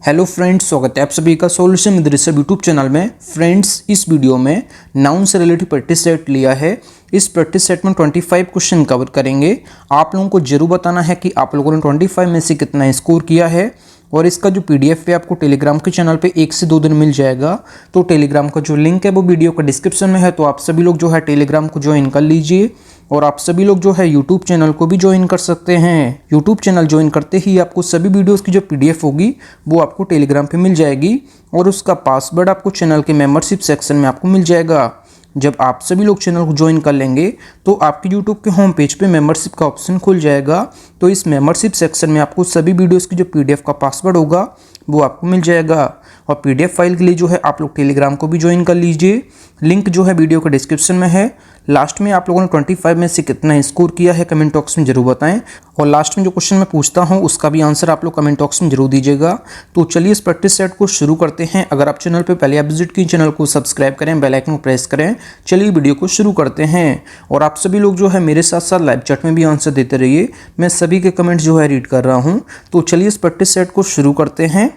Hello friends, स्वागत है आप सभी का solution with Rishabh YouTube channel में। फ्रेंड्स, इस वीडियो में नाउन से रिलेटेड प्रैक्टिस सेट लिया है। इस प्रैक्टिस सेट में 25 क्वेश्चन कवर करेंगे। आप लोगों को जरूर बताना है कि आप लोगों ने 25 में से कितना स्कोर किया है। और इसका जो पीडीएफ है आपको टेलीग्राम के चैनल पे 1 से 2 दिन मिल जाएगा। तो टेलीग्राम का जो लिंक है वो वीडियो का डिस्क्रिप्शन में है, तो आप सभी लोग जो है टेलीग्राम को ज्वाइन कर लीजिए। और आप सभी लोग जो है यूट्यूब चैनल को भी ज्वाइन कर सकते हैं। यूट्यूब चैनल ज्वाइन करते ही आपको सभी वीडियोस की जो पीडीएफ होगी वो आपको टेलीग्राम पे मिल जाएगी और उसका पासवर्ड आपको चैनल के मेंबरशिप सेक्शन में आपको मिल जाएगा। जब आप सभी लोग चैनल को ज्वाइन कर लेंगे तो आपके यूट्यूब के होम पेज पे मेंबरशिप का ऑप्शन खुल जाएगा। तो इस मेंबरशिप सेक्शन में आपको सभी वीडियोस की जो पीडीएफ का पासवर्ड होगा वो आपको मिल जाएगा। और पीडीएफ फाइल के लिए जो है आप लोग टेलीग्राम को भी ज्वाइन कर लीजिए। लिंक जो है वीडियो के डिस्क्रिप्शन में है। लास्ट में आप लोगों ने 25 में से कितना स्कोर किया है कमेंट बॉक्स में जरूर बताएं। और लास्ट में जो क्वेश्चन मैं पूछता हूं उसका भी आंसर आप लोग कमेंट बॉक्स में जरूर दीजिएगा। तो चलिए इस प्रैक्टिस सेट को शुरू करते हैं। अगर आप चैनल पे पहले आप विजिट की, चैनल को सब्सक्राइब करें, बेल आइकन को प्रेस करें। चलिए वीडियो को शुरू करते हैं। और आप सभी लोग जो है मेरे साथ साथ लाइव चैट में भी आंसर देते रहिए। मैं सभी के कमेंट्स जो है रीड कर रहा हूँ। तो चलिए इस प्रैक्टिस सेट को शुरू करते हैं।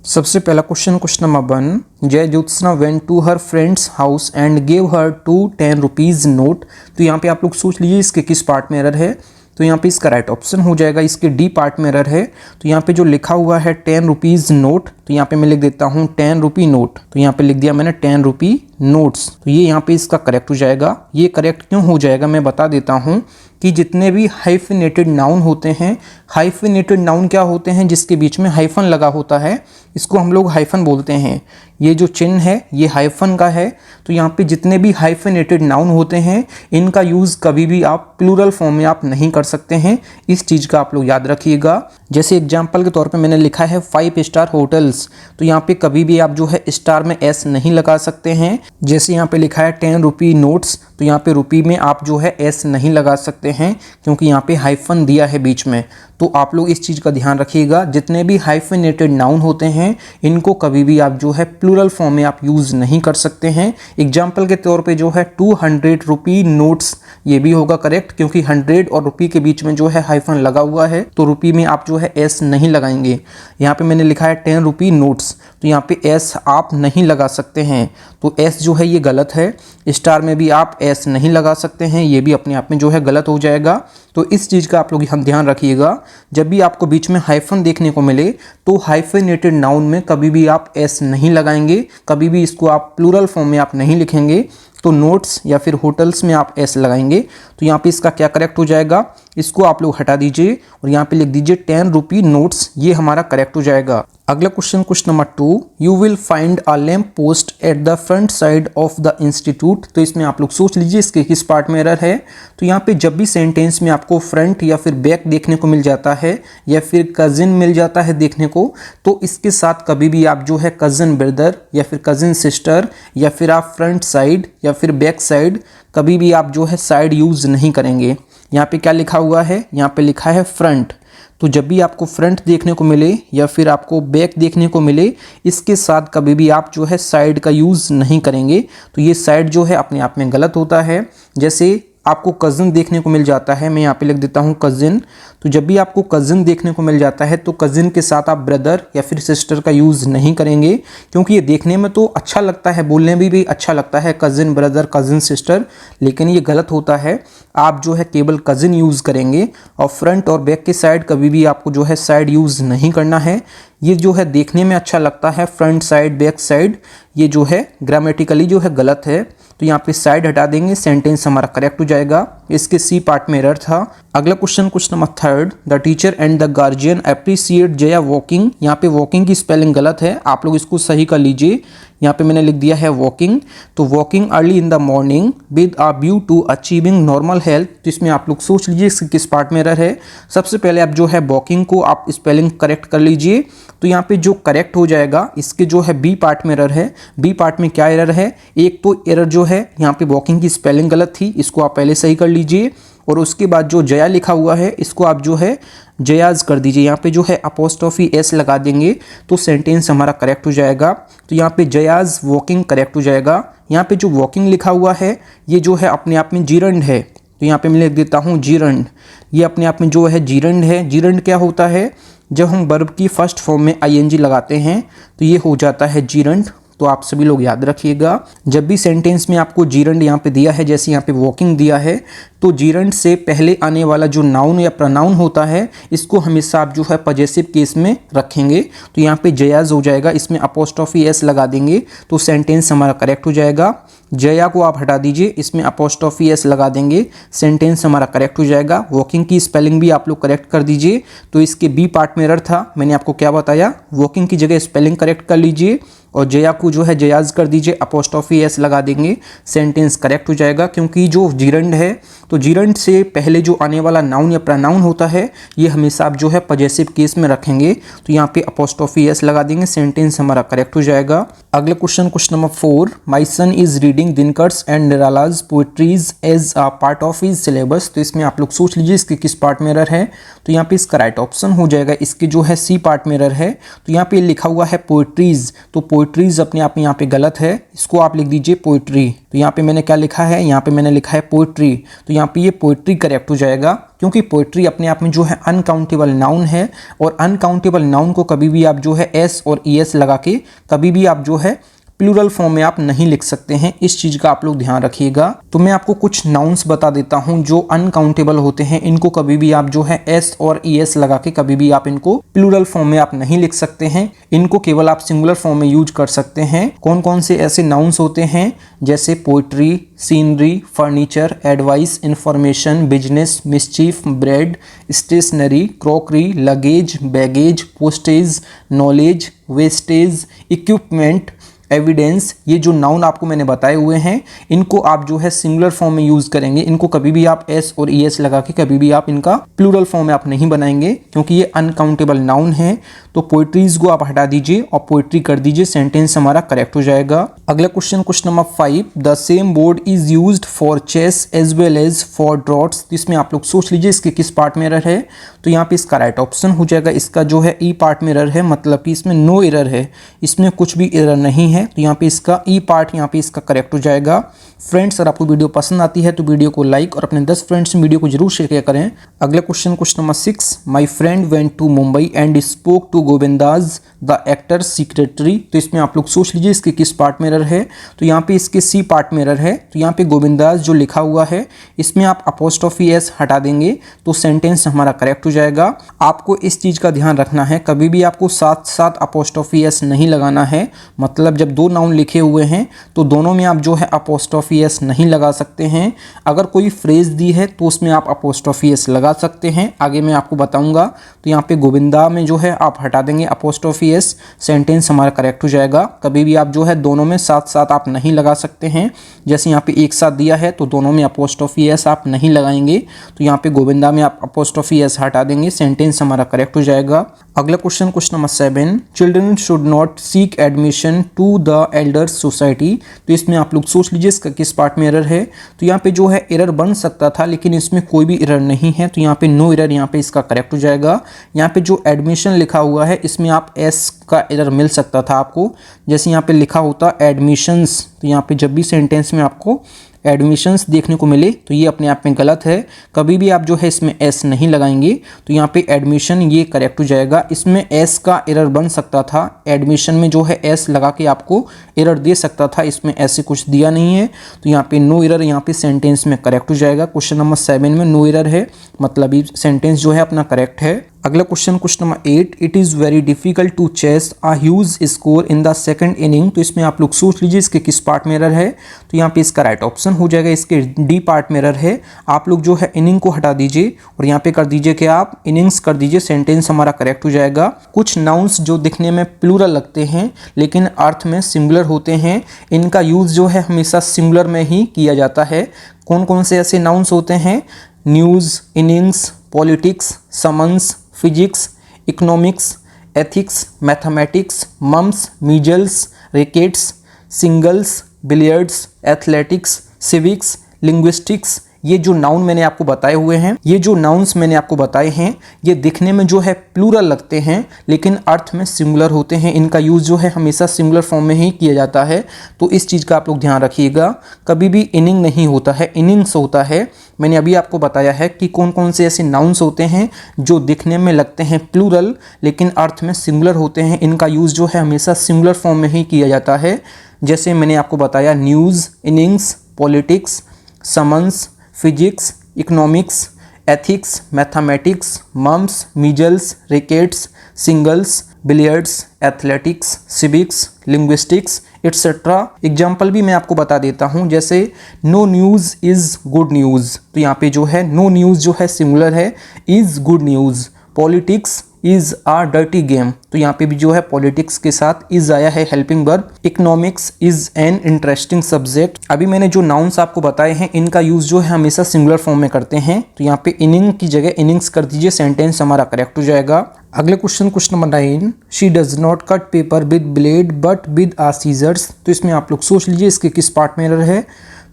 सबसे पहला question number 1, Jai Jyotsna went to her friends house and gave her 10 rupees note. तो यहाँ पे आप लोग सोच लीजिए इसके किस पार्ट में एरर है। तो यहाँ पे इसका राइट ऑप्शन हो जाएगा, इसके डी पार्ट में एरर है। तो यहाँ पे जो लिखा हुआ है 10 रुपीज़ नोट, तो यहाँ पे मैं लिख देता हूँ 10 रुपी नोट। तो यहाँ पे लिख दिया मैंने 10 रुपी नोट्स। तो ये यहाँ पे इसका करेक्ट हो जाएगा। ये करेक्ट क्यों हो जाएगा मैं बता देता हूँ कि जितने भी हाइफिनेटेड नाउन होते हैं, हाइफिनेटेड नाउन क्या होते हैं, जिसके बीच में हाइफन लगा होता है, इसको हम लोग हाइफन बोलते हैं। ये जो चिन्ह है ये हाइफन का है। तो यहाँ पे जितने भी हाइफिनेटेड नाउन होते हैं इनका यूज़ कभी भी आप प्लूरल फॉर्म में आप नहीं कर सकते हैं। इस चीज़ का आप लोग याद रखिएगा। जैसे एग्जाम्पल के तौर पे मैंने लिखा है 5 स्टार होटल्स, तो यहाँ पे कभी भी आप जो है स्टार में एस नहीं लगा सकते हैं। जैसे यहाँ पे लिखा है 10 रुपी नोट्स, तो यहाँ पे रुपी में आप जो है एस नहीं लगा सकते हैं क्योंकि यहाँ पे हाइफन दिया है बीच में। तो आप लोग इस चीज़ का ध्यान रखिएगा। जितने भी हाइफिनेटेड नाउन होते हैं इनको कभी भी आप जो है प्लूरल फॉर्म में आप यूज़ नहीं कर सकते हैं। एग्जाम्पल के तौर पे जो है 200 रुपी नोट्स, ये भी होगा करेक्ट क्योंकि 100 और रुपी के बीच में जो है हाइफन लगा हुआ है। तो रुपी में आप जो है एस नहीं लगाएंगे। यहाँ पे मैंने लिखा है 10 रुपी नोट्स, तो यहाँ पे एस आप नहीं लगा सकते हैं। तो एस जो है ये गलत है। स्टार में भी आप एस नहीं लगा सकते हैं, ये भी अपने आप में जो है गलत हो जाएगा। तो इस चीज़ का आप लोग ध्यान रखिएगा। जब भी आपको बीच में हाइफन देखने को मिले तो हाइफिनेटेड नाउन में कभी भी आप एस नहीं लगाएंगे, कभी भी इसको आप प्लूरल फॉर्म में आप नहीं लिखेंगे। तो नोट्स या फिर होटल्स में आप एस लगाएंगे। तो यहाँ पे इसका क्या करेक्ट हो जाएगा, इसको आप लोग हटा दीजिए और यहाँ पे लिख दीजिए 10 रुपी नोट्स, ये हमारा करेक्ट हो जाएगा। अगला question number 2, you will find a lamp post at the front side of the institute. तो इसमें आप लोग सोच लीजिए इसके किस पार्ट में एरर है। तो यहाँ पे जब भी सेंटेंस में आपको फ्रंट या फिर बैक देखने को मिल जाता है या फिर कजिन मिल जाता है देखने को, तो इसके साथ कभी भी आप जो है कजिन ब्रदर या फिर कजिन सिस्टर या फिर आप फ्रंट साइड या फिर बैक साइड, कभी भी आप जो है साइड यूज़ नहीं करेंगे। यहाँ पे क्या लिखा हुआ है, यहाँ पे लिखा है फ्रंट। तो जब भी आपको फ्रंट देखने को मिले या फिर आपको बैक देखने को मिले, इसके साथ कभी भी आप जो है साइड का यूज़ नहीं करेंगे। तो ये साइड जो है अपने आप में गलत होता है। जैसे आपको कज़न देखने को मिल जाता है, मैं यहाँ पे लिख देता हूँ कज़िन। तो जब भी आपको कज़न देखने को मिल जाता है तो कज़िन के साथ आप ब्रदर या फिर सिस्टर का यूज़ नहीं करेंगे क्योंकि ये देखने में तो अच्छा लगता है, बोलने में भी अच्छा लगता है कज़िन ब्रदर, कज़िन सिस्टर, लेकिन ये गलत होता है। आप जो है केवल कज़िन यूज़ करेंगे और फ्रंट और बैक के साइड कभी भी आपको जो है साइड यूज़ नहीं करना है। ये जो है देखने में अच्छा लगता है फ्रंट साइड बैक साइड, ये जो है ग्रामेटिकली जो है गलत है। तो यहाँ पे साइड हटा देंगे, सेंटेंस हमारा करेक्ट हो जाएगा। इसके सी पार्ट में एरर था। अगला question number 3, the teacher and the guardian appreciate Jaya walking. यहाँ पे वॉकिंग की स्पेलिंग गलत है, आप लोग इसको सही कर लीजिए। यहाँ पे मैंने लिख दिया है वॉकिंग। तो walking early in the morning with a view to achieving normal health. तो इसमें आप लोग सोच लीजिए इसके किस पार्ट में एरर है। सबसे पहले आप जो है वॉकिंग को आप स्पेलिंग करेक्ट कर लीजिए। तो यहाँ पे जो करेक्ट हो जाएगा इसके जो है बी पार्ट में एरर है। बी पार्ट में क्या एरर है, एक तो एरर जो है यहाँ पे वॉकिंग की स्पेलिंग गलत थी, इसको आप पहले सही कर लीजिए। और उसके बाद जो जया लिखा हुआ है इसको आप जो है जयाज कर दीजिए। यहाँ पे जो है अपोस्ट्रोफी एस लगा देंगे तो सेंटेंस हमारा करेक्ट हो जाएगा। तो यहाँ पे जयाज वॉकिंग करेक्ट हो जाएगा। यहाँ पे जो वॉकिंग लिखा हुआ है ये जो है अपने आप में जीरंड है, तो यहाँ पे मैं लिख देता हूँ जीरंड। ये अपने आप में जो है जीरंड है। जीरंड क्या होता है, जब हम वर्ब की फर्स्ट फॉर्म में आईएनजी लगाते हैं तो ये हो जाता है जीरंड। तो आप सभी लोग याद रखिएगा, जब भी सेंटेंस में आपको जीरंड यहाँ पे दिया है, जैसे यहाँ पे वॉकिंग दिया है, तो जीरंड से पहले आने वाला जो नाउन या प्रोनाउन होता है इसको हमेशा आप जो है पॉजेसिव केस में रखेंगे। तो यहाँ पे जयाज हो जाएगा, इसमें अपोस्ट्रोफी एस लगा देंगे तो सेंटेंस हमारा करेक्ट हो जाएगा। जया को आप हटा दीजिए, इसमें अपोस्ट्रोफी एस लगा देंगे, सेंटेंस हमारा करेक्ट हो जाएगा। वॉकिंग की स्पेलिंग भी आप लोग करेक्ट कर दीजिए। तो इसके बी पार्ट में एरर था, मैंने आपको क्या बताया, वॉकिंग की जगह स्पेलिंग करेक्ट कर लीजिए और जया को जो है जयाज कर दीजिए, अपोस्ट्रोफी एस लगा देंगे, सेंटेंस करेक्ट हो जाएगा। क्योंकि जो जीरंड है तो जीरंड से पहले जो आने वाला नाउन या प्रोनाउन होता है ये हमेशा आप जो है पॉजेसिव केस में रखेंगे। तो यहाँ पे अपोस्ट्रोफी एस लगा देंगे, सेंटेंस हमारा करेक्ट हो जाएगा। अगला question number 4, my son is reading Dinkar's and Nirala's poetries as a part of his syllabus. तो इसमें आप लोग सोच लीजिए इसके किस पार्ट में एरर है। तो यहाँ पे इसका राइट ऑप्शन हो जाएगा, इसके जो है सी पार्ट में एरर है। तो यहाँ पे लिखा हुआ है पोएट्रीज, तो पोएट्रीज अपने आप में यहाँ पे गलत है, इसको आप लिख दीजिए पोएट्री। तो यहाँ पे मैंने क्या लिखा है, यहाँ पे मैंने लिखा है पोएट्री, तो यहाँ पे ये पोएट्री करेक्ट हो जाएगा। क्योंकि पोएट्री अपने आप में जो है अनकाउंटेबल नाउन है और अनकाउंटेबल नाउन को कभी भी आप जो है एस और ई एस लगा के कभी भी आप जो है प्लूरल फॉर्म में आप नहीं लिख सकते हैं, इस चीज का आप लोग ध्यान रखिएगा। तो मैं आपको कुछ नाउन्स बता देता हूं जो अनकाउंटेबल होते हैं, इनको कभी भी आप जो है एस और ई एस लगा के कभी भी आप इनको प्लूरल फॉर्म में आप नहीं लिख सकते हैं, इनको केवल आप सिंगुलर फॉर्म में यूज कर सकते हैं। कौन कौन से ऐसे नाउन्स होते हैं, जैसे poetry, scenery, furniture, advice, information, business, mischief, bread, stationery, crockery, luggage, baggage, postage, knowledge, wastage, equipment, evidence. ये जो नाउन आपको मैंने बताए हुए हैं इनको आप जो है सिंगुलर फॉर्म में यूज करेंगे, इनको कभी भी आप एस और ई एस लगा के कभी भी आप इनका प्लूरल फॉर्म में आप नहीं बनाएंगे, क्योंकि ये अनकाउंटेबल नाउन है। तो पोएट्रीज को आप हटा दीजिए और पोएट्री कर दीजिए, सेंटेंस हमारा करेक्ट हो जाएगा। अगला question number 5, the same board is used for chess as well as for draughts. तो इसमें आप लोग सोच लीजिए इसके किस पार्ट में एरर है। तो यहाँ पे इसका राइट ऑप्शन हो जाएगा, इसका जो है ई पार्ट में एरर है, मतलब कि इसमें नो एरर है, इसमें कुछ भी एरर नहीं है। तो यहाँ पे इसका ई पार्ट यहाँ पे इसका करेक्ट हो जाएगा। फ्रेंड्स, अगर आपको वीडियो पसंद आती है तो वीडियो को लाइक और अपने 10 फ्रेंड्स में वीडियो को जरूर शेयर करें। अगला question number 6, my friend went to Mumbai and spoke to Govinda's the actor secretary. तो इसमें आप लोग सोच लीजिए इसके किस पार्ट में एरर है। तो यहाँ पे इसके सी पार्ट में एरर है। तो यहाँ पे गोविंदाज जो लिखा हुआ है इसमें आप अपोस्ट्रोफी एस हटा देंगे तो सेंटेंस हमारा करेक्ट हो जाएगा। आपको इस चीज का ध्यान रखना है, कभी भी आपको साथ साथ अपोस्ट्रोफी एस नहीं लगाना है, मतलब जब दो नाउन लिखे हुए हैं तो दोनों में आप जो है अपोस्ट्रोफी एस नहीं लगा सकते हैं। अगर कोई फ्रेज दी है तो उसमें आप अपोस्ट्रोफी एस लगा सकते हैं, आगे मैं आपको बताऊंगा। तो यहाँ पे गोविंदा में जो है आप हटा देंगे अपोस्ट्रोफी एस, सेंटेंस हमारा करेक्ट हो जाएगा। कभी भी आप जो है दोनों में साथ साथ आप नहीं लगा सकते हैं, जैसे यहाँ पे एक साथ दिया है तो दोनों में अपोस्ट्रोफी एस आप नहीं लगाएंगे। तो यहाँ पे गोविंदा में आप अपोस्ट्रोफी एस हटा देंगे, सेंटेंस हमारा करेक्ट हो जाएगा। अगला question number 7, children should not seek admission to the elders society. तो इसमें आप लोग सोच लीजिए इसका किस पार्ट में एरर है। तो यहाँ पे जो है एरर बन सकता था लेकिन इसमें कोई भी एरर नहीं है, तो यहाँ पे नो एरर यहाँ पे इसका करेक्ट हो जाएगा। यहाँ पे जो एडमिशन लिखा हुआ है इसमें आप एस का एरर मिल सकता था आपको, जैसे यहाँ पे लिखा होता एडमिशंस। तो यहाँ पे जब भी सेंटेंस में आपको एडमिशंस देखने को मिले तो ये अपने आप में गलत है, कभी भी आप जो है इसमें एस नहीं लगाएंगे। तो यहाँ पे एडमिशन ये करेक्ट हो जाएगा। इसमें एस का एरर बन सकता था, एडमिशन में जो है एस लगा के आपको एरर दे सकता था, इसमें ऐसे कुछ दिया नहीं है। तो यहाँ पे नो एरर यहाँ पे सेंटेंस में करेक्ट हो जाएगा। क्वेश्चन नंबर 7 में नो एरर है, मतलब ये सेंटेंस जो है अपना करेक्ट है। अगला question number 8, it is very difficult to chase a huge score in the second inning. तो इसमें आप लोग सोच लीजिए इसके किस पार्ट में एरर है। तो यहाँ पे इसका राइट ऑप्शन हो जाएगा, इसके डी पार्ट में एरर है। आप लोग जो है इनिंग को हटा दीजिए और यहाँ पे कर दीजिए कि आप इनिंग्स कर दीजिए, सेंटेंस हमारा करेक्ट हो जाएगा। कुछ नाउन्स जो दिखने में प्लूरल लगते हैं लेकिन अर्थ में सिंगुलर होते हैं, इनका यूज जो है हमेशा सिंगुलर में ही किया जाता है। कौन कौन से ऐसे नाउन्स होते हैं, news, innings, politics, summons, physics, economics, ethics, mathematics, mumps, measles, rickets, singles, billiards, athletics, civics, linguistics, ये जो नाउन मैंने आपको बताए हुए हैं, ये जो नाउन्स मैंने आपको बताए हैं, ये दिखने में जो है प्लूरल लगते हैं लेकिन अर्थ में सिंगुलर होते हैं। इनका यूज़ जो है हमेशा सिंगुलर फॉर्म में ही किया जाता है, तो इस चीज़ का आप लोग ध्यान रखिएगा। कभी भी इनिंग नहीं होता है, इनिंग्स होता है। मैंने अभी आपको बताया है कि कौन कौन से ऐसे नाउन्स होते हैं जो दिखने में लगते हैं प्लूरल लेकिन अर्थ में सिंगुलर होते हैं। इनका यूज़ जो है हमेशा सिंगुलर फॉर्म में ही किया जाता है। जैसे मैंने आपको बताया news, innings, politics, summons, physics, economics, ethics, mathematics, mumps, measles, rickets, singles, billiards, athletics, civics, linguistics et cetera. Example भी मैं आपको बता देता हूँ, जैसे no news is good news, तो यहाँ पे जो है नो न्यूज़ जो है सिंगुलर है, is good news. Politics is a dirty game, तो यहाँ पे भी जो है पॉलिटिक्स के साथ इज़ आया है helping verb. Economics is an interesting subject. अभी मैंने जो नाउन्स आपको बताए हैं इनका यूज़ जो है हमेशा सिंगुलर फॉर्म में करते हैं, तो यहाँ पे इनिंग की जगह इनिंग्स कर दीजिए, सेंटेंस हमारा करेक्ट हो जाएगा। अगले question number 9, she does not cut paper with blade but with a scissors. तो इसमें आप लोग सोच लीजिए इसके किस पार्ट में एरर है,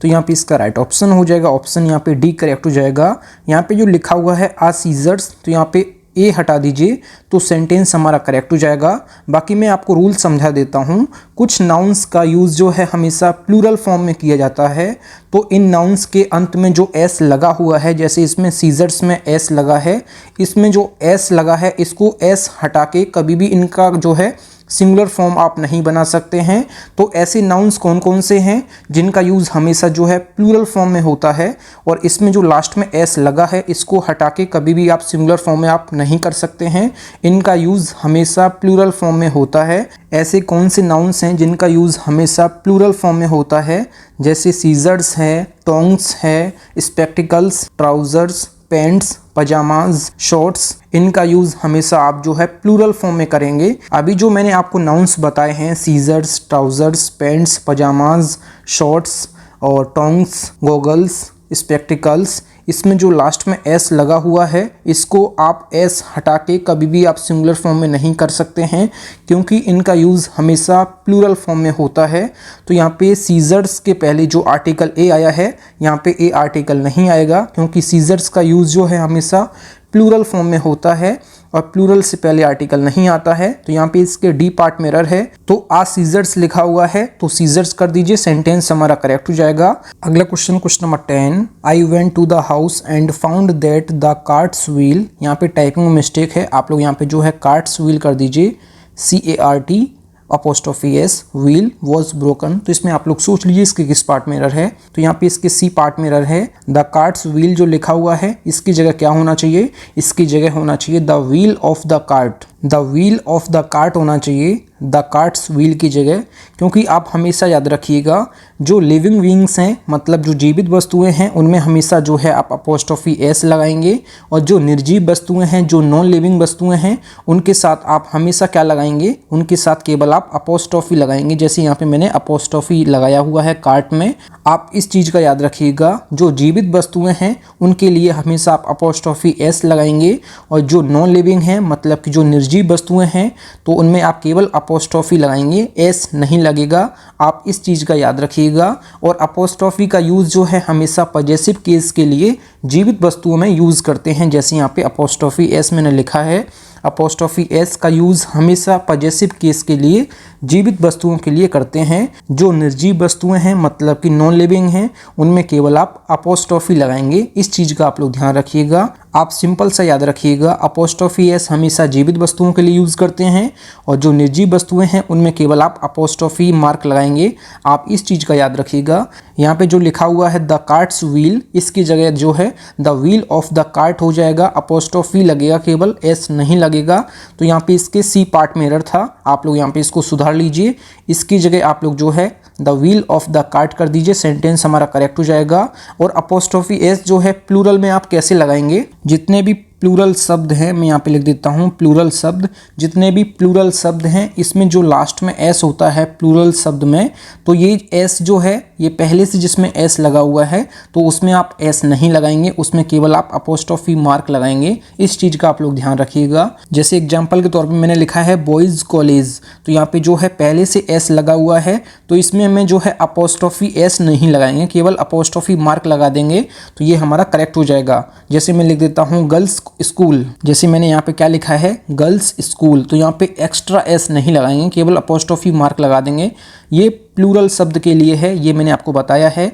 तो यहाँ पे इसका राइट ऑप्शन हो जाएगा, ऑप्शन यहाँ पे डी करेक्ट हो जाएगा। यहाँ पे जो लिखा हुआ है आ सीजर्स, तो यहाँ पे ए हटा दीजिए तो सेंटेंस हमारा करेक्ट हो जाएगा। बाकी मैं आपको रूल समझा देता हूँ। कुछ नाउन्स का यूज़ जो है हमेशा प्लूरल फॉर्म में किया जाता है, तो इन नाउन्स के अंत में जो एस लगा हुआ है, जैसे इसमें सीजर्स में एस लगा है, इसमें जो एस लगा है इसको एस हटा के कभी भी इनका जो है सिंगुलर फॉर्म आप नहीं बना सकते हैं। तो ऐसे नाउन्स कौन कौन से हैं जिनका यूज़ हमेशा जो है प्लूरल फॉर्म में होता है और इसमें जो लास्ट में एस लगा है इसको हटा के कभी भी आप सिंगुलर फॉर्म में आप नहीं कर सकते हैं। इनका यूज़ हमेशा प्लूरल फॉर्म में होता है। ऐसे कौन से नाउन्स हैं जिनका यूज़ हमेशा प्लूरल फॉर्म में होता है, जैसे सीजर्स है, टोंग्स है, spectacles, trousers, pants, pyjamas, shorts. इनका यूज़ हमेशा आप जो है प्लूरल फॉर्म में करेंगे। अभी जो मैंने आपको नाउन्स बताए हैं scissors, trousers, pants, pyjamas, shorts और टोंग्स, गॉगल्स, स्पेक्टिकल्स, इसमें जो लास्ट में एस लगा हुआ है इसको आप एस हटा के कभी भी आप सिंगुलर फॉर्म में नहीं कर सकते हैं, क्योंकि इनका यूज़ हमेशा प्लूरल फॉर्म में होता है। तो यहाँ पे सीजर्स के पहले जो आर्टिकल ए आया है यहाँ पे ए आर्टिकल नहीं आएगा, क्योंकि सीजर्स का यूज़ जो है हमेशा प्लूरल फॉर्म में होता है और प्लूरल से पहले आर्टिकल नहीं आता है। तो यहाँ पे इसके डी पार्ट में एरर है, तो आ सीजर्स लिखा हुआ है तो सीजर्स कर दीजिए, सेंटेंस हमारा करेक्ट हो जाएगा। अगला question number 10, I went to the house and found that the cart's wheel. यहाँ पे टाइपिंग में मिस्टेक है, आप लोग यहाँ पे जो है कार्ट्स व्हील कर दीजिए, CART apostrophe S, wheel was broken. तो इसमें आप लोग सोच लीजिए इसके किस पार्ट में एरर है, तो यहाँ पे इसके सी पार्ट में एरर है। द कार्ट्स व्हील जो लिखा हुआ है इसकी जगह क्या होना चाहिए, इसकी जगह होना चाहिए the wheel of the cart. The wheel of the cart होना चाहिए द कार्ट्स व्हील की जगह, क्योंकि आप हमेशा याद रखिएगा जो लिविंग बीइंग्स हैं, मतलब जो जीवित वस्तुएं हैं, उनमें हमेशा जो है आप अपोस्ट्रोफी एस लगाएंगे, और जो निर्जीव वस्तुएं हैं, जो नॉन लिविंग वस्तुएं हैं, उनके साथ आप हमेशा क्या लगाएंगे, उनके साथ केवल आप अपोस्ट्रोफी लगाएंगे। जैसे यहाँ पे मैंने अपोस्ट्रोफी लगाया हुआ है कार्ट में। आप इस चीज़ का याद रखिएगा, जो जीवित वस्तुएं हैं उनके लिए हमेशा आप अपोस्ट्रोफी एस लगाएंगे, और जो नॉन लिविंग हैं, मतलब कि जो निर्जीव वस्तुएं हैं, तो उनमें आप केवल अपोस्ट्रोफी लगाएंगे, एस नहीं लगेगा। आप इस चीज़ का याद रखिएगा। और अपोस्ट्रोफी का यूज़ जो है हमेशा पॉजेसिव केस के लिए जीवित वस्तुओं में यूज़ करते हैं। जैसे यहाँ पे अपोस्ट्रोफी एस मैंने लिखा है, अपोस्ट्रोफी एस का यूज़ हमेशा पॉजेसिव केस के लिए जीवित वस्तुओं के लिए करते हैं। जो निर्जीव वस्तुएं हैं, मतलब कि नॉन लिविंग हैं, उनमें केवल आप अपोस्ट्रोफी लगाएंगे। इस चीज़ का आप लोग ध्यान रखिएगा। आप सिंपल सा याद रखिएगा, अपोस्ट्रोफी एस हमेशा जीवित वस्तुओं के लिए यूज़ करते हैं, और जो निर्जीव वस्तुएं हैं उनमें केवल आप अपोस्ट्रोफी मार्क लगाएंगे। आप इस चीज़ का याद रखिएगा। यहाँ पे जो लिखा हुआ है द कार्ट्स व्हील, इसकी जगह जो है the wheel of the cart हो जाएगा, अपोस्ट्रोफी लगेगा, केवल एस नहीं लगेगा। तो यहाँ पे इसके सी पार्ट में एरर था, आप लोग यहाँ पे इसको सुधार लीजिए। इसकी जगह आप लोग जो है the wheel of the cart कर दीजिए, सेंटेंस हमारा करेक्ट हो जाएगा। और अपोस्ट्रोफी एस जो है प्लूरल में आप कैसे लगाएंगे, जितने भी प्लूरल शब्द हैं, मैं यहाँ पे लिख देता हूँ प्लूरल शब्द। जितने भी प्लूरल शब्द हैं इसमें जो लास्ट में एस होता है प्लूरल शब्द में, तो ये एस जो है ये पहले से जिसमें एस लगा हुआ है तो उसमें आप एस नहीं लगाएंगे, उसमें केवल आप अपोस्ट्रोफी मार्क लगाएंगे। इस चीज़ का आप लोग ध्यान रखिएगा। जैसे एग्जाम्पल के तौर पर मैंने लिखा है बॉयज़ कॉलेज, तो यहाँ पे जो है पहले से एस लगा हुआ है तो इसमें मैं जो है अपोस्ट्रोफी एस नहीं लगाएंगे, केवल अपोस्ट्रोफी मार्क लगा देंगे, तो ये हमारा करेक्ट हो जाएगा। जैसे मैं लिख देता हूँ गर्ल्स स्कूल, जैसे मैंने यहाँ पे क्या लिखा है गर्ल्स स्कूल, तो यहाँ पे एक्स्ट्रा एस नहीं लगाएंगे, केवल अपोस्ट्रोफी मार्क लगा देंगे। ये प्लूरल शब्द के लिए है, ये मैंने आपको बताया है।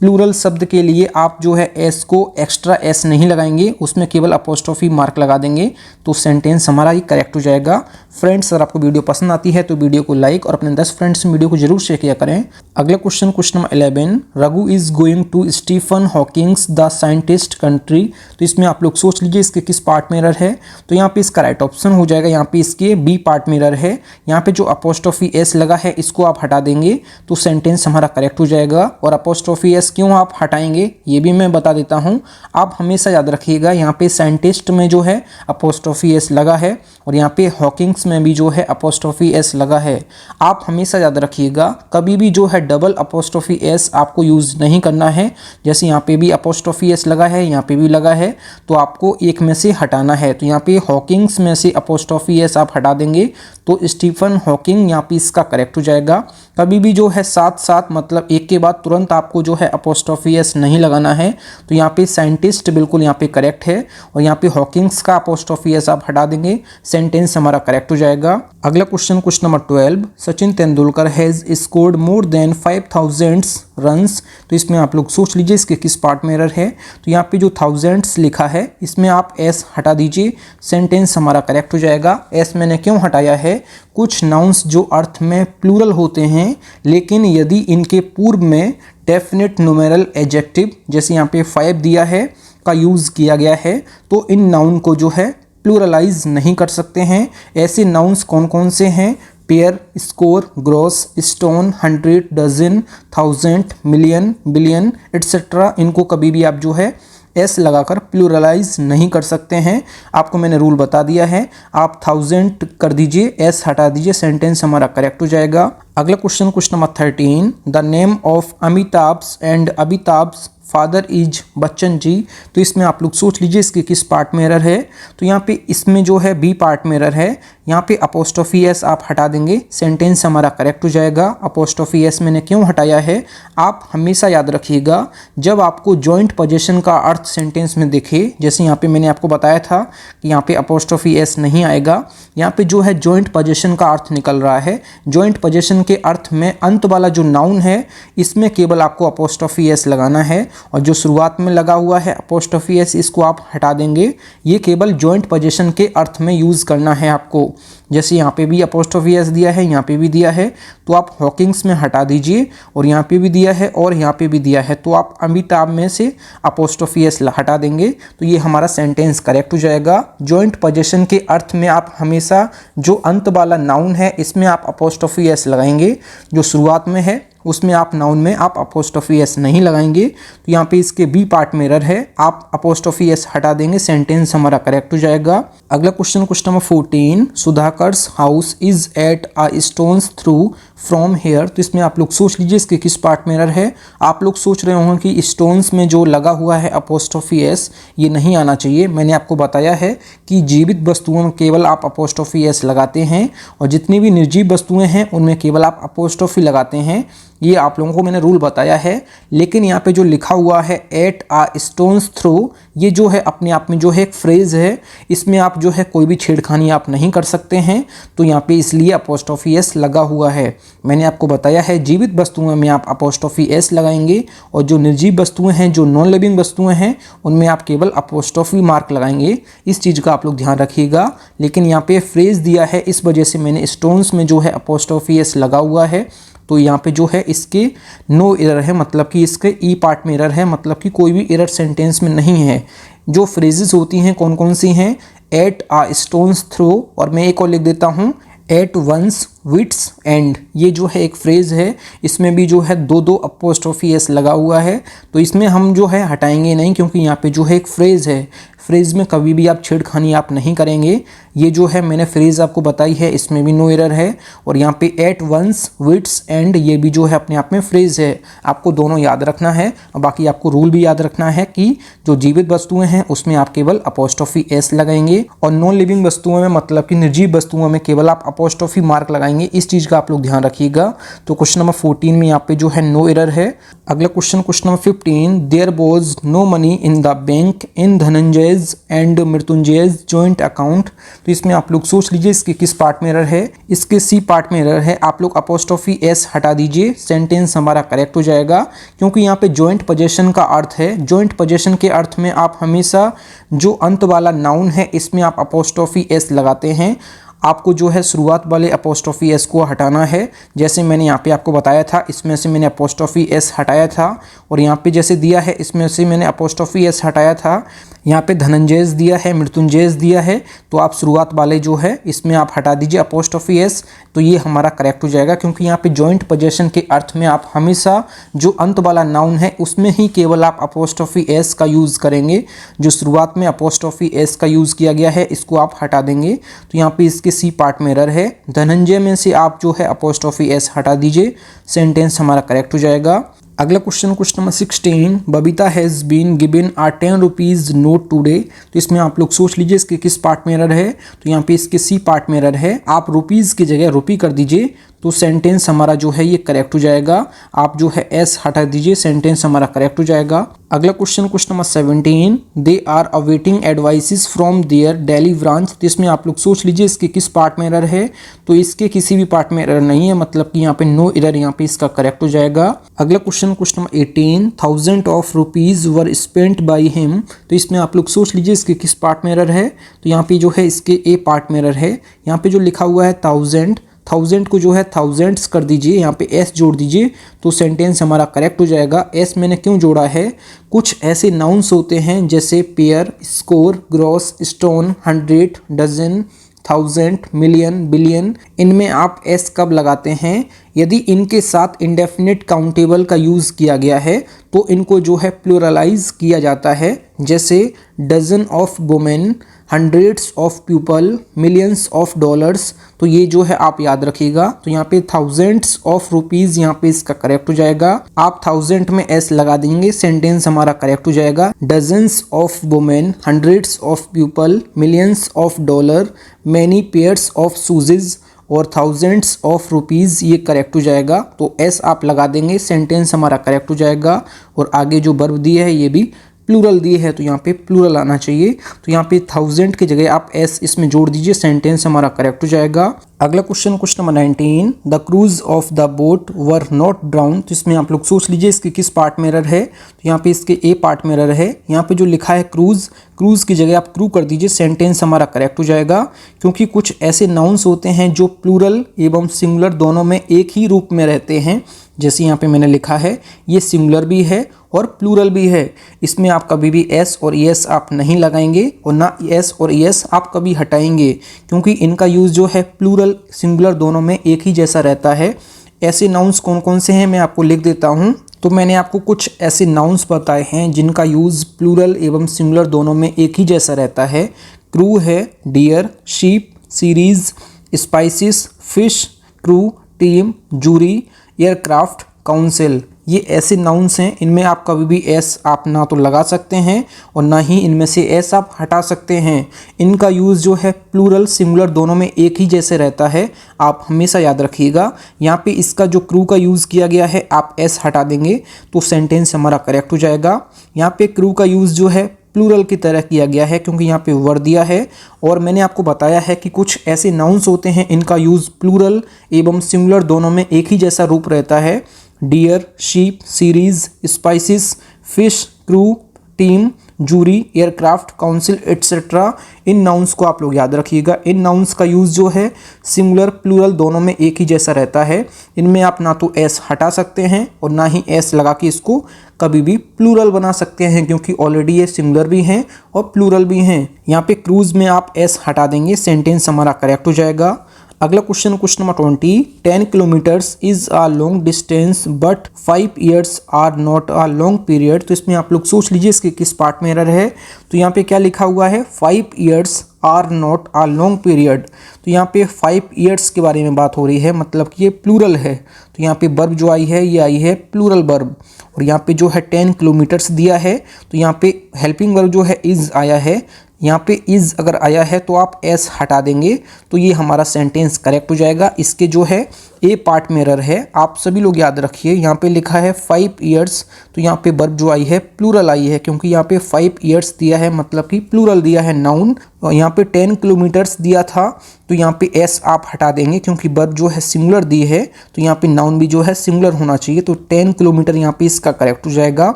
प्लूरल शब्द के लिए आप जो है एस को एक्स्ट्रा एस नहीं लगाएंगे, उसमें केवल अपोस्ट्रोफी मार्क लगा देंगे, तो सेंटेंस हमारा ये करेक्ट हो जाएगा। फ्रेंड्स, अगर आपको वीडियो पसंद आती है तो वीडियो को लाइक और अपने 10 फ्रेंड्स में वीडियो को जरूर शेयर किया करें। अगला question, question number 11, Raghu is going to Stephen Hawking's the scientist country. तो इसमें आप लोग सोच लीजिए इसके किस पार्ट में एरर है, तो यहाँ पे इसका राइट ऑप्शन हो जाएगा, यहाँ पे इसके बी पार्ट में एरर है। यहाँ पे जो अपोस्ट्रोफी एस लगा है इसको आप हटा देंगे तो सेंटेंस हमारा करेक्ट हो जाएगा। और अपोस्ट्रोफी एस क्यों आप हटाएंगे ये भी मैं बता देता हूं। आप हमेशा याद रखिएगा यहाँ पे साइंटिस्ट में जो है अपोस्ट्रोफी एस लगा है और यहाँ पे हॉकिंग्स में भी जो है अपोस्ट्रोफी एस लगा है। आप हमेशा याद रखिएगा कभी भी जो है डबल अपोस्ट्रोफी एस आपको यूज़ नहीं करना है। जैसे यहाँ पे भी अपोस्ट्रोफी एस लगा है, यहाँ पे भी लगा है, तो आपको एक में से हटाना है। तो यहाँ पे हॉकिंग्स में से अपोस्ट्रोफी एस आप हटा देंगे तो स्टीफन हॉकिंग यहाँ पे इसका करेक्ट हो जाएगा। कभी भी जो है साथ साथ मतलब एक के बाद तुरंत आपको जो है अपोस्ट्रोफी एस नहीं लगाना है। तो यहाँ पे साइंटिस्ट बिल्कुल यहाँ पे करेक्ट है और यहाँ पे हॉकिंग्स का अपोस्ट्रोफी एस आप हटा देंगे, सेंटेंस हमारा करेक्ट हो जाएगा। अगला question, question number 12, Sachin Tendulkar has scored more than 5000 runs. तो इसमें आप लोग सोच लीजिए इसके किस पार्ट में एरर है। तो यहाँ पे जो थाउजेंड्स लिखा है इसमें आप एस हटा दीजिए, सेंटेंस हमारा करेक्ट हो जाएगा। एस मैंने क्यों हटाया है, कुछ नाउन्स जो अर्थ में प्लूरल होते हैं लेकिन यदि इनके पूर्व में डेफिनेट न्यूमेरल एडजेक्टिव जैसे यहाँ पे 5 दिया है का यूज़ किया गया है तो इन नाउन को जो है प्लूरलाइज नहीं कर सकते हैं। ऐसे नाउन्स कौन कौन से हैं, pair, score, gross, stone, 100, dozen, 1000, million, billion et cetera, इनको कभी भी आप जो है एस लगाकर प्लूरलाइज नहीं कर सकते हैं। आपको मैंने रूल बता दिया है, आप 1000 कर दीजिए, एस हटा दीजिए, सेंटेंस हमारा करेक्ट हो जाएगा। अगला question, question number 13, the name of Amitabh's and Amitabh's father is Bachchan ji. तो इसमें आप लोग सोच लीजिए इसके किस पार्ट में एरर है। तो यहाँ पे इसमें जो है बी पार्ट में एरर है, यहाँ पे अपोस्ट्रोफी एस आप हटा देंगे, सेंटेंस हमारा करेक्ट हो जाएगा। अपोस्ट्रोफी एस मैंने क्यों हटाया है, आप हमेशा याद रखिएगा जब आपको जॉइंट पोजीशन का अर्थ सेंटेंस में दिखे, जैसे यहाँ पे मैंने आपको बताया था कि यहाँ पे अपोस्ट्रोफी एस नहीं आएगा, यहाँ पे जो है जॉइंट पोजीशन का अर्थ निकल रहा है। जॉइंट पोजीशन के अर्थ में अंत वाला जो नाउन है इसमें केवल आपको अपोस्ट्रोफी एस लगाना है और जो शुरुआत में लगा हुआ है अपोस्ट्रोफी एस इसको आप हटा देंगे। ये केवल जॉइंट पोजीशन के अर्थ में यूज़ करना है आपको। जैसे यहाँ पे भी अपोस्ट्रोफी एस दिया है, यहाँ पे भी दिया है, तो आप हॉकिंग्स में हटा दीजिए और यहाँ पे भी दिया है और यहाँ पे भी दिया है, तो आप अमिताभ में से अपोस्ट्रोफी एस हटा देंगे, तो ये हमारा सेंटेंस करेक्ट हो जाएगा। जॉइंट पोजीशन के अर्थ में आप हमेशा जो अंत वाला नाउन है इसमें आप अपोस्ट्रोफी एस लगाएंगे, जो शुरुआत में है उसमें आप नाउन में आप अपोस्ट्रोफी एस नहीं लगाएंगे। तो यहाँ पे इसके बी पार्ट में एरर है, आप अपोस्ट्रोफी एस हटा देंगे, सेंटेंस हमारा करेक्ट हो जाएगा। अगला question, question number 14, Sudhakar's house is at a stone's throw from here. तो इसमें आप लोग सोच लीजिए इसके किस पार्ट में एरर है। आप लोग सोच रहे होंगे कि स्टोन्स में जो लगा हुआ है अपोस्ट्रोफी एस ये नहीं आना चाहिए। मैंने आपको बताया है कि जीवित वस्तुओं में केवल आप अपोस्ट्रोफी एस लगाते हैं और जितनी भी निर्जीव वस्तुएं हैं उनमें केवल आप अपोस्ट्रोफी लगाते हैं। ये आप लोगों को मैंने रूल बताया है, लेकिन यहाँ पे जो लिखा हुआ है एट आ स्टोन्स थ्रू, ये जो है अपने आप में जो है एक फ्रेज है, इसमें आप जो है कोई भी छेड़खानी आप नहीं कर सकते हैं, तो यहाँ पे इसलिए अपोस्ट्रोफी एस लगा हुआ है। मैंने आपको बताया है जीवित वस्तुओं में आप अपोस्ट्रोफी एस लगाएंगे और जो निर्जीव वस्तुएं हैं, जो नॉन लिविंग वस्तुएं हैं, उनमें आप केवल अपोस्ट्रोफी मार्क लगाएंगे। इस चीज़ का आप लोग ध्यान रखिएगा। लेकिन यहाँ पे फ्रेज दिया है, इस वजह से मैंने स्टोन्स में जो है अपोस्ट्रोफी एस लगा हुआ है, तो यहाँ पे जो है इसके नो एरर है, मतलब कि इसके ई पार्ट में एरर है, मतलब कि कोई भी एरर सेंटेंस में नहीं है। जो फ्रेजेस होती हैं कौन कौन सी हैं, एट आ स्टोन्स थ्रो, और मैं एक और लिख देता हूँ, एट वंस विट्स एंड, ये जो है एक फ्रेज है, इसमें भी जो है दो दो अपोस्ट्रोफी एस लगा हुआ है, तो इसमें हम जो है हटाएंगे नहीं, क्योंकि यहाँ पे जो है एक फ्रेज है, फ्रेज में कभी भी आप छेड़खानी आप नहीं करेंगे। ये जो है मैंने फ्रेज आपको बताई है, इसमें भी नो एरर है। और यहाँ पे एट वंस, विट्स एंड, ये भी जो है अपने आप में फ्रेज है, आपको दोनों याद रखना है। और बाकी आपको रूल भी याद रखना है कि जो जीवित वस्तुएं हैं उसमें आप केवल अपोस्ट्रोफी एस लगाएंगे, और नॉन लिविंग वस्तुओं में मतलब कि निर्जीव वस्तुओं में केवल आप अपोस्ट्रोफी मार्क लगाएंगे। इस चीज़ का आप लोग ध्यान रखिएगा। तो क्वेश्चन नंबर 14 में यहाँ पे जो है नो एरर है। अगला question number 15, there was no money in the bank in Dhananjay's and Mrityunjay's joint account. तो इसमें आप लोग सोच लीजिए इसके किस पार्ट में एरर है। इसके सी पार्ट में एरर है, आप लोग अपोस्ट्रोफी एस हटा दीजिए, सेंटेंस हमारा करेक्ट हो जाएगा। क्योंकि यहाँ पे जॉइंट पोजेशन का अर्थ है, जॉइंट पोजेशन के अर्थ में आप हमेशा जो अंत वाला नाउन है इसमें आप अपोस्ट्रोफी एस लगाते हैं। आपको जो है शुरुआत वाले अपोस्ट्रोफी एस को हटाना है, जैसे मैंने यहाँ पे आपको बताया था, इसमें से मैंने अपोस्ट्रोफी एस हटाया था। और यहाँ पे जैसे दिया है इसमें से मैंने अपोस्ट्रोफी एस हटाया था। यहाँ पे धनंजयस दिया है, मृत्युंजयस दिया है, तो आप शुरुआत वाले जो है इसमें आप हटा दीजिए अपोस्ट्रोफी एस, तो ये हमारा करेक्ट हो जाएगा। क्योंकि यहाँ पे जॉइंट पोजेशन के अर्थ में आप हमेशा जो अंत वाला नाउन है उसमें ही केवल आप अपोस्ट्रोफी एस का यूज़ करेंगे। जो शुरुआत में अपोस्ट्रोफी एस का यूज़ किया गया है इसको आप हटा देंगे। तो यहाँ पे इसके सी पार्ट में एरर है, धनंजय में से आप जो है अपोस्ट्रोफी एस हटा दीजिए, सेंटेंस हमारा करेक्ट हो जाएगा। अगला question number 16, Babita has been given a 10 rupees note today. तो इसमें आप लोग सोच लीजिए इसके किस पार्ट में एरर है। तो यहाँ पे इसके सी पार्ट में एरर है, आप रुपीज़ की जगह रुपी कर दीजिए, तो सेंटेंस हमारा जो है ये करेक्ट हो जाएगा। आप जो है एस हटा दीजिए, सेंटेंस हमारा करेक्ट हो जाएगा। अगला question number 17, they are awaiting advices from their Delhi branch. तो इसमें आप लोग सोच लीजिए इसके किस पार्ट में एरर है। तो इसके किसी भी पार्ट में एरर नहीं है, मतलब कि यहाँ पे नो एरर, यहाँ पे इसका करेक्ट हो जाएगा। अगला question number 18, 1000 of rupees were spent by him. तो इसमें आप लोग सोच लीजिए इसके किस पार्ट में एरर है। तो यहाँ पे जो है इसके ए पार्ट में एरर है, यहाँ पे जो लिखा हुआ है 1000 को जो है थाउजेंड्स कर दीजिए, यहाँ पे एस जोड़ दीजिए, तो सेंटेंस हमारा करेक्ट हो जाएगा। एस मैंने क्यों जोड़ा है, कुछ ऐसे नाउन्स होते हैं जैसे pair, score, gross, stone, 100, dozen, 1000, million, billion, इनमें आप एस कब लगाते हैं, यदि इनके साथ इंडेफिनिट काउंटेबल का यूज़ किया गया है तो इनको जो है प्लूरलाइज किया जाता है। जैसे dozen of women, hundreds of people, millions of dollars, तो ये जो है आप याद रखिएगा। तो यहाँ पे थाउजेंड्स ऑफ रुपीज़, यहाँ पे इसका करेक्ट हो जाएगा। आप 1000 में एस लगा देंगे, सेंटेंस हमारा करेक्ट हो जाएगा। Dozens of women, hundreds of people, millions of dollar, many pairs of shoes और थाउजेंड्स ऑफ रुपीज़, ये करेक्ट हो जाएगा। तो एस आप लगा देंगे, सेंटेंस हमारा करेक्ट हो जाएगा। और आगे जो वर्ब दिए है ये भी प्लूरल दिए है, तो यहाँ पे प्लूरल आना चाहिए। तो यहाँ पे 1000 की जगह आप एस इसमें जोड़ दीजिए, सेंटेंस हमारा करेक्ट हो जाएगा। अगला question number 19, the cruise of the boat were not drown. तो इसमें आप लोग सोच लीजिए इसके किस पार्ट में एरर है। तो यहाँ पे इसके ए पार्ट में एरर है, यहाँ पे जो लिखा है क्रूज, क्रूज की जगह आप क्रू कर दीजिए, सेंटेंस हमारा करेक्ट हो जाएगा। क्योंकि कुछ ऐसे नाउन्स होते हैं जो प्लूरल एवं सिंगुलर दोनों में एक ही रूप में रहते हैं। जैसे यहाँ पे मैंने लिखा है, ये सिंगुलर भी है और प्लूरल भी है, इसमें आप कभी भी एस और एस आप नहीं लगाएंगे और ना एस और एस आप कभी हटाएंगे, क्योंकि इनका यूज़ जो है प्लूरल सिंगुलर दोनों में एक ही जैसा रहता है। ऐसे नाउन्स कौन कौन से हैं मैं आपको लिख देता हूँ। तो मैंने आपको कुछ ऐसे नाउन्स बताए हैं जिनका यूज़ प्लूरल एवं सिंगुलर दोनों में एक ही जैसा रहता है। क्रू है deer, sheep, series, species, fish, crew, team, jury, aircraft, council, ये ऐसे नाउन्स हैं, इनमें आप कभी भी एस आप ना तो लगा सकते हैं और ना ही इनमें से एस आप हटा सकते हैं। इनका यूज़ जो है प्लूरल सिंगुलर दोनों में एक ही जैसे रहता है, आप हमेशा याद रखिएगा। यहाँ पे इसका जो क्रू का यूज़ किया गया है आप एस हटा देंगे तो सेंटेंस हमारा करेक्ट हो जाएगा। यहाँ पे क्रू का यूज़ जो है प्लूरल की तरह किया गया है क्योंकि यहाँ पे वर दिया है, और मैंने आपको बताया है कि कुछ ऐसे नाउन्स होते हैं इनका यूज़ प्लूरल एवं सिंगुलर दोनों में एक ही जैसा रूप रहता है। Deer, sheep, series, species, fish, crew, team, jury, aircraft, council etcetera, इन नाउन्स को आप लोग याद रखिएगा। इन नाउन्स का यूज़ जो है सिंगुलर प्लूरल दोनों में एक ही जैसा रहता है। इनमें आप ना तो एस हटा सकते हैं और ना ही एस लगा के इसको कभी भी प्लूरल बना सकते हैं, क्योंकि ऑलरेडी ये सिंगुलर भी हैं और प्लूरल भी हैं। यहाँ पे क्रूज में आप एस हटा देंगे, सेंटेंस हमारा करेक्ट हो जाएगा। अगला question number 20, 10 kilometres is a long distance but 5 years are not a long period. तो इसमें आप लोग सोच लीजिए इसके किस पार्ट में एरर है। तो यहाँ पे क्या लिखा हुआ है, 5 years are not a long period. तो यहाँ पे 5 ईयर्स के बारे में बात हो रही है, मतलब कि ये प्लूरल है। तो यहाँ पे वर्ब जो आई है ये आई है प्लूरल वर्ब। और यहाँ पे जो है 10 किलोमीटर्स दिया है, तो यहाँ पे हेल्पिंग वर्ब जो है इज आया है। यहाँ पे इज अगर आया है तो आप एस हटा देंगे तो ये हमारा सेंटेंस करेक्ट हो जाएगा। इसके जो है ए पार्ट में एरर है, आप सभी लोग याद रखिए। यहाँ पे लिखा है 5 ईयर्स, तो यहाँ पे वर्ब जो आई है प्लूरल आई है, क्योंकि यहाँ पे 5 ईयर्स दिया है मतलब कि प्लूरल दिया है नाउन। और यहाँ पे 10 किलोमीटर्स दिया था, तो यहाँ पे एस आप हटा देंगे क्योंकि वर्ब जो है सिंगुलर दी है, तो यहाँ पे नाउन भी जो है सिंगुलर होना चाहिए। तो 10 किलोमीटर यहाँ पे इसका करेक्ट हो जाएगा,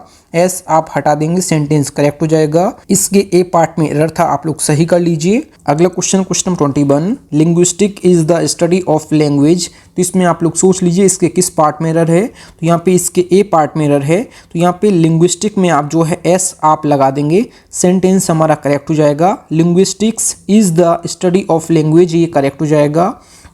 एस आप हटा देंगे, सेंटेंस करेक्ट हो जाएगा। इसके ए पार्ट में एरर था, आप लोग सही कर लीजिए। अगला question number 21, linguistic is the study of language. तो इसमें आप लोग सोच लीजिए इसके किस पार्ट में एरर है। तो यहाँ पे इसके ए पार्ट में एरर है, तो यहाँ पे लिंग्विस्टिक में आप जो है एस आप लगा देंगे, सेंटेंस हमारा करेक्ट हो जाएगा। Linguistics is the study of language, ये करेक्ट हो जाएगा।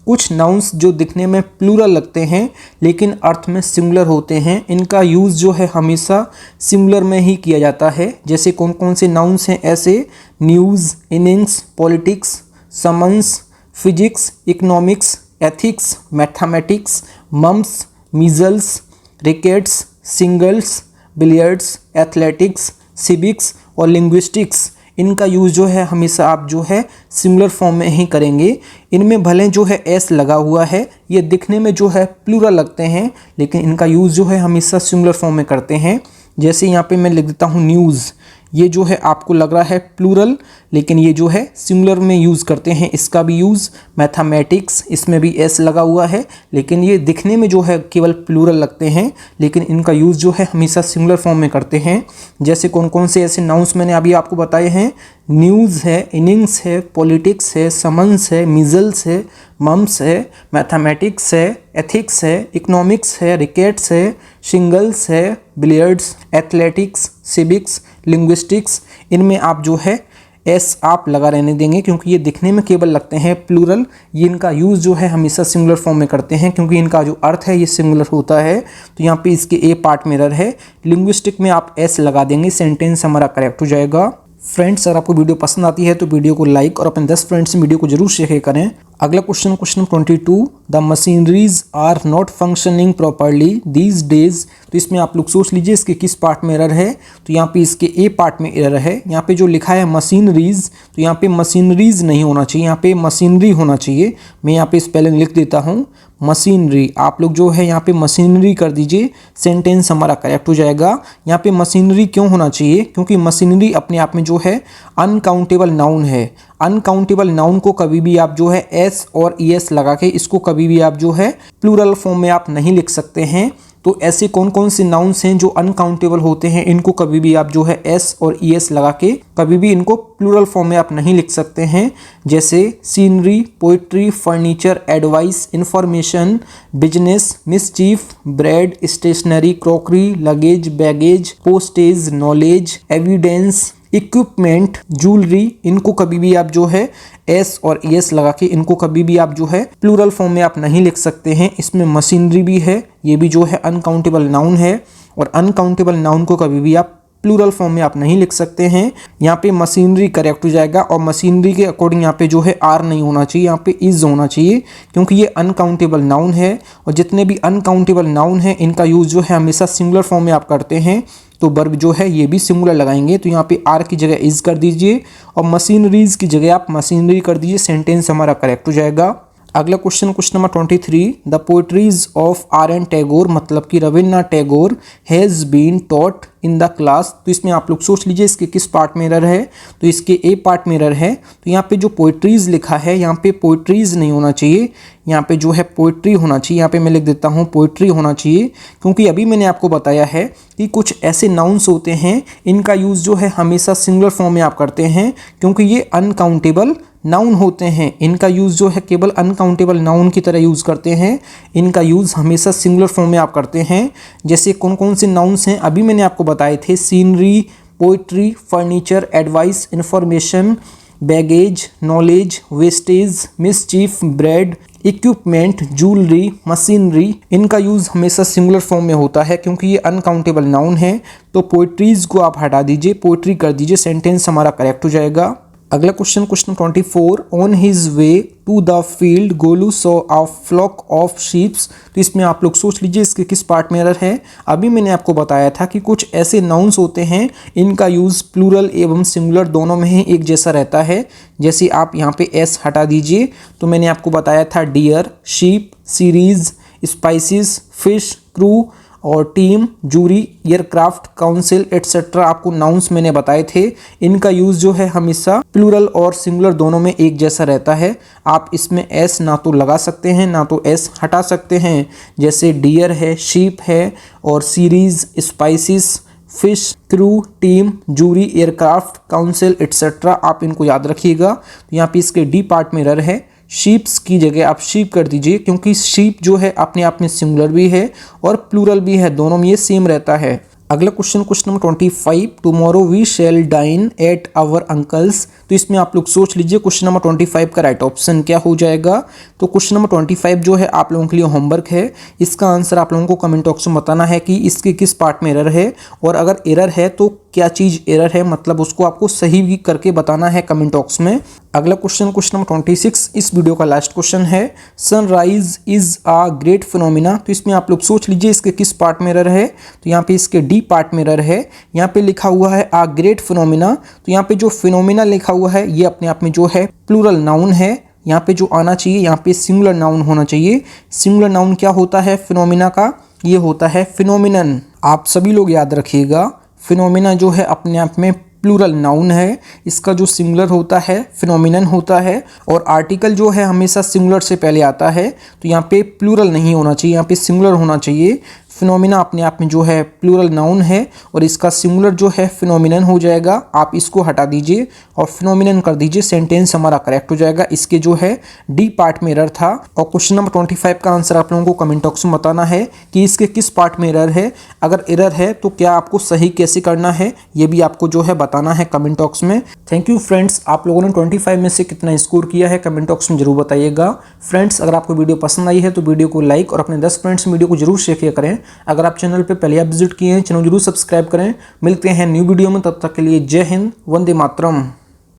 कुछ नाउन्स जो दिखने में प्लूरल लगते हैं लेकिन अर्थ में सिंगुलर होते हैं, इनका यूज़ जो है हमेशा सिंगुलर में ही किया जाता है। जैसे कौन कौन से नाउन्स हैं ऐसे, news, innings, politics, summons, physics, economics, ethics, mathematics, mumps, measles, rickets, singles, billiards, athletics, civics और लिंग्विस्टिक्स। इनका यूज़ जो है हमेशा आप जो है सिंगुलर फॉर्म में ही करेंगे। इनमें भले जो है एस लगा हुआ है, ये दिखने में जो है प्लूरल लगते हैं लेकिन इनका यूज़ जो है हमेशा सिंगुलर फॉर्म में करते हैं। जैसे यहाँ पे मैं लिख देता हूँ न्यूज़, ये जो है आपको लग रहा है प्लूरल लेकिन ये जो है सिंगुलर में यूज़ करते हैं, इसका भी यूज़। मैथमेटिक्स, इसमें भी एस लगा हुआ है लेकिन ये दिखने में जो है केवल प्लूरल लगते हैं लेकिन इनका यूज़ जो है हमेशा सिंगुलर फॉर्म में करते हैं। जैसे कौन कौन से ऐसे नाउन्स मैंने अभी आपको बताए हैं, न्यूज़ है, इनिंग्स है, पॉलिटिक्स है, समन्स है, मिजल्स है, मम्स है, मैथमेटिक्स है, एथिक्स है, इकोनॉमिक्स है, रिकेट्स है, सिंगल्स है, बिलियर्ड्स, एथलेटिक्स, सिविक्स, लिंग्विस्टिक्स। इनमें आप जो है एस आप लगा रहने देंगे क्योंकि ये दिखने में केवल लगते हैं प्लूरल। ये इनका यूज़ जो है हमेशा सिंगुलर फॉर्म में करते हैं क्योंकि इनका जो अर्थ है ये सिंगुलर होता है। तो यहाँ पे इसके ए पार्ट में एरर है, लिंग्विस्टिक में आप एस लगा देंगे, सेंटेंस हमारा करेक्ट हो जाएगा। फ्रेंड्स, अगर आपको वीडियो पसंद आती है तो वीडियो को लाइक और अपने 10 फ्रेंड्स से वीडियो को जरूर शेयर करें। अगला question 22, the machineries are not functioning properly these days. तो इसमें आप लोग सोच लीजिए इसके किस पार्ट में एरर है। तो यहाँ पे इसके ए पार्ट में एरर है। यहाँ पे जो लिखा है मशीनरीज, तो यहाँ पे मशीनरीज नहीं होना चाहिए, यहाँ पे मशीनरी होना चाहिए। मैं यहाँ पे स्पेलिंग लिख देता हूँ, मशीनरी। आप लोग जो है यहाँ पे मशीनरी कर दीजिए, सेंटेंस हमारा करेक्ट हो जाएगा। यहाँ पे मशीनरी क्यों होना चाहिए, क्योंकि मशीनरी अपने आप में जो है अनकाउंटेबल नाउन है। अनकाउंटेबल नाउन को कभी भी आप जो है एस और ई एस लगा के इसको कभी भी आप जो है प्लूरल फॉर्म में आप नहीं लिख सकते हैं। तो ऐसे कौन कौन से नाउन्स हैं जो अनकाउंटेबल होते हैं, इनको कभी भी आप जो है एस और ई एस लगा के कभी भी इनको प्लूरल फॉर्म में आप नहीं लिख सकते हैं। जैसे scenery, poetry, furniture, advice, information, business, mischief, bread, stationery, crockery, luggage, baggage, postage, knowledge, evidence, equipment, jewellery. इनको कभी भी आप जो है एस और एस लगा के इनको कभी भी आप जो है प्लूरल फॉर्म में आप नहीं लिख सकते हैं। इसमें मशीनरी भी है, ये भी जो है अनकाउंटेबल नाउन है और अनकाउंटेबल नाउन को कभी भी आप प्लूरल फॉर्म में आप नहीं लिख सकते हैं। यहाँ पे मशीनरी करेक्ट हो जाएगा और मशीनरी के अकॉर्डिंग यहाँ पे जो है आर नहीं होना चाहिए, यहाँ पे इज होना चाहिए क्योंकि ये अनकाउंटेबल नाउन है और जितने भी अनकाउंटेबल नाउन है इनका यूज़ जो है हमेशा सिंगुलर फॉर्म में आप करते हैं। तो वर्ब जो है ये भी सिंगुलर लगाएंगे, तो यहाँ पे आर की जगह इज कर दीजिए और मशीनरीज की जगह आप मशीनरी कर दीजिए, सेंटेंस हमारा करेक्ट हो जाएगा। अगला question number 23, the poetries of R N Tagore, मतलब कि Rabindranath Tagore has been taught in the class. तो इसमें आप लोग सोच लीजिए इसके किस पार्ट में एरर है। तो इसके ए पार्ट में एरर है। तो यहाँ पे जो पोएट्रीज लिखा है यहाँ पे पोएट्रीज नहीं होना चाहिए, यहाँ पे जो है पोएट्री होना चाहिए। यहाँ पे मैं लिख देता हूँ पोएट्री होना चाहिए क्योंकि अभी मैंने आपको बताया है कि कुछ ऐसे नाउन्स होते हैं इनका यूज़ जो है हमेशा सिंगुलर फॉर्म में आप करते हैं क्योंकि ये अनकाउंटेबल नाउन होते हैं। इनका यूज़ जो है केवल अनकाउंटेबल नाउन की तरह यूज़ करते हैं, इनका यूज़ हमेशा सिंगुलर फॉर्म में आप करते हैं। जैसे कौन कौन से नाउन्स हैं अभी मैंने आपको बताए थे, scenery, poetry, furniture, advice, information, baggage, knowledge, wastage, mischief, bread, equipment, jewellery, machinery, इनका यूज़ हमेशा सिंगुलर फॉर्म में होता है क्योंकि ये अनकाउंटेबल नाउन है। तो पोइट्रीज को आप हटा दीजिए, पोइट्री कर दीजिए, सेंटेंस हमारा करेक्ट हो जाएगा। अगला question 24, on his way to the field Golu saw a flock of sheeps. तो इसमें आप लोग सोच लीजिए इसके किस पार्ट में एरर है। अभी मैंने आपको बताया था कि कुछ ऐसे नाउन्स होते हैं इनका यूज़ प्लूरल एवं सिंगुलर दोनों में ही एक जैसा रहता है। जैसे आप यहाँ पे एस हटा दीजिए तो मैंने आपको बताया था deer, sheep, series, species, fish, crew और team, jury, aircraft, council etcetera आपको नाउन्स मैंने बताए थे। इनका यूज़ जो है हमेशा प्लूरल और सिंगुलर दोनों में एक जैसा रहता है। आप इसमें एस ना तो लगा सकते हैं ना तो एस हटा सकते हैं। जैसे डियर है, शीप है और series, species, fish, crew, team, jury, aircraft, council et cetera आप इनको याद रखिएगा। तो यहाँ पे इसके डी पार्ट में एरर है। शीप्स की जगह आप शीप कर दीजिए क्योंकि शीप जो है अपने आप में सिंगुलर भी है और प्लूरल भी है, दोनों में ये सेम रहता है। अगला question number 25, tomorrow we shall dine at our uncle's. तो इसमें आप लोग सोच लीजिए क्वेश्चन नंबर 25 का राइट ऑप्शन क्या हो जाएगा। तो क्वेश्चन नंबर 25 जो है आप लोगों के लिए होमवर्क है। इसका आंसर आप लोगों को कमेंट बॉक्स में बताना है कि इसके किस पार्ट में एरर है, और अगर एरर है तो क्या चीज़ एरर है, मतलब उसको आपको सही भी करके बताना है कमेंट बॉक्स में। अगला क्वेश्चन नंबर 26 इस वीडियो का लास्ट क्वेश्चन है। Sunrise is a great phenomena. तो इसमें आप लोग सोच लीजिए इसके किस पार्ट में एरर है। तो यहाँ पे इसके डी पार्ट में एरर है। यहाँ पे लिखा हुआ है आ ग्रेट फिनोमिना। तो यहाँ पे जो फिनोमिना लिखा हुआ है ये अपने आप में जो है प्लूरल नाउन है। यहाँ पे जो आना चाहिए यहाँ पे सिंगुलर नाउन होना चाहिए। सिंगुलर नाउन क्या होता है फिनोमिना का, ये होता है फिनोमिनन। आप सभी लोग याद रखिएगा, फिनोमिना जो है अपने आप में प्लूरल नाउन है। इसका जो सिंगुलर होता है फिनोमिनन होता है, और आर्टिकल जो है हमेशा सिंगुलर से पहले आता है। तो यहाँ पे प्लूरल नहीं होना चाहिए, यहाँ पे सिंगुलर होना चाहिए। फिनोमिना अपने आप में जो है प्लूरल नाउन है और इसका सिंगुलर जो है फिनोमिनन हो जाएगा। आप इसको हटा दीजिए और फिनोमिनन कर दीजिए, सेंटेंस हमारा करेक्ट हो जाएगा। इसके जो है डी पार्ट में एरर था। और क्वेश्चन नंबर 25 का आंसर आप लोगों को कमेंट बॉक्स में बताना है कि इसके किस पार्ट में एरर है। अगर एरर है तो क्या आपको सही कैसे करना है ये भी आपको जो है बताना है कमेंट बॉक्स में। थैंक यू फ्रेंड्स, आप लोगों ने 25 में से कितना स्कोर किया है कमेंट बॉक्स में जरूर बताइएगा। फ्रेंड्स, अगर आपको वीडियो पसंद आई है तो वीडियो को लाइक और अपने 10 फ्रेंड्स वीडियो को जरूर शेयर किया करें। अगर आप चैनल पे पहले आप विजिट किए हैं, चैनल जरूर सब्सक्राइब करें। मिलते हैं न्यू वीडियो में, तब तक के लिए जय हिंद, वंदे मातरम।